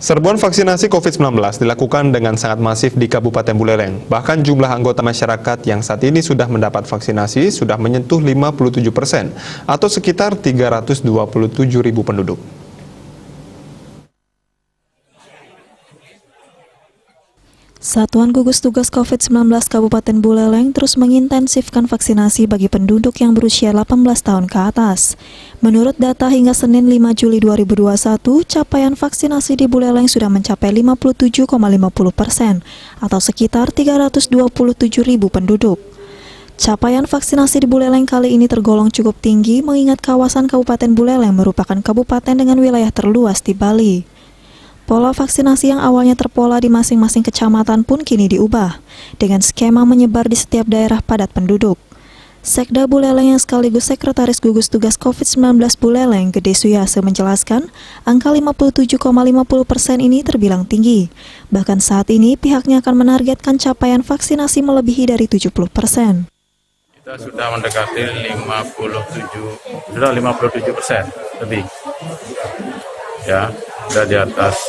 Serbuan vaksinasi COVID-19 dilakukan dengan sangat masif di Kabupaten Buleleng. Bahkan jumlah anggota masyarakat yang saat ini sudah mendapat vaksinasi sudah menyentuh 57% atau sekitar 327.000 penduduk. Satuan Gugus Tugas COVID-19 Kabupaten Buleleng terus mengintensifkan vaksinasi bagi penduduk yang berusia 18 tahun ke atas. Menurut data hingga Senin 5 Juli 2021, capaian vaksinasi di Buleleng sudah mencapai 57,50% atau sekitar 327.000 penduduk. Capaian vaksinasi di Buleleng kali ini tergolong cukup tinggi mengingat kawasan Kabupaten Buleleng merupakan kabupaten dengan wilayah terluas di Bali. Pola vaksinasi yang awalnya terpola di masing-masing kecamatan pun kini diubah, dengan skema menyebar di setiap daerah padat penduduk. Sekda Buleleng yang sekaligus Sekretaris Gugus Tugas COVID-19 Buleleng, Gede Suyase menjelaskan, angka 57,50% ini terbilang tinggi. Bahkan saat ini pihaknya akan menargetkan capaian vaksinasi melebihi dari 70%. Kita sudah mendekati 57% lebih. Ya, sudah di atas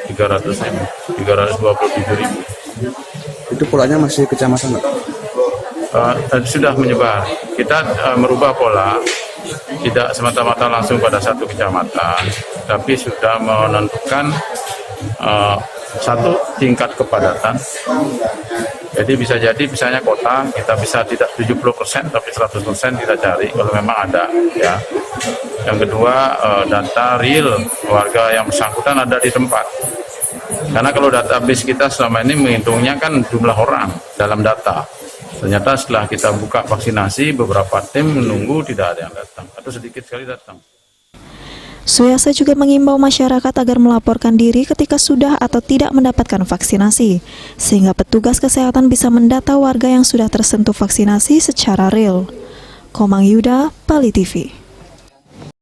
327.000. Itu polanya masih kecamatan, Pak? Sudah menyebar. Kita merubah pola, tidak semata-mata langsung pada satu kecamatan, tapi sudah menentukan satu tingkat kepadatan. Jadi bisa jadi misalnya kota kita bisa tidak 70% tapi 100% kita cari kalau memang ada, ya. Yang kedua, data real warga yang bersangkutan ada di tempat. Karena kalau database kita selama ini menghitungnya kan jumlah orang dalam data. Ternyata setelah kita buka vaksinasi, beberapa tim menunggu tidak ada yang datang atau sedikit sekali datang. Suyase juga mengimbau masyarakat agar melaporkan diri ketika sudah atau tidak mendapatkan vaksinasi, sehingga petugas kesehatan bisa mendata warga yang sudah tersentuh vaksinasi secara real. Komang Yuda, Bali TV.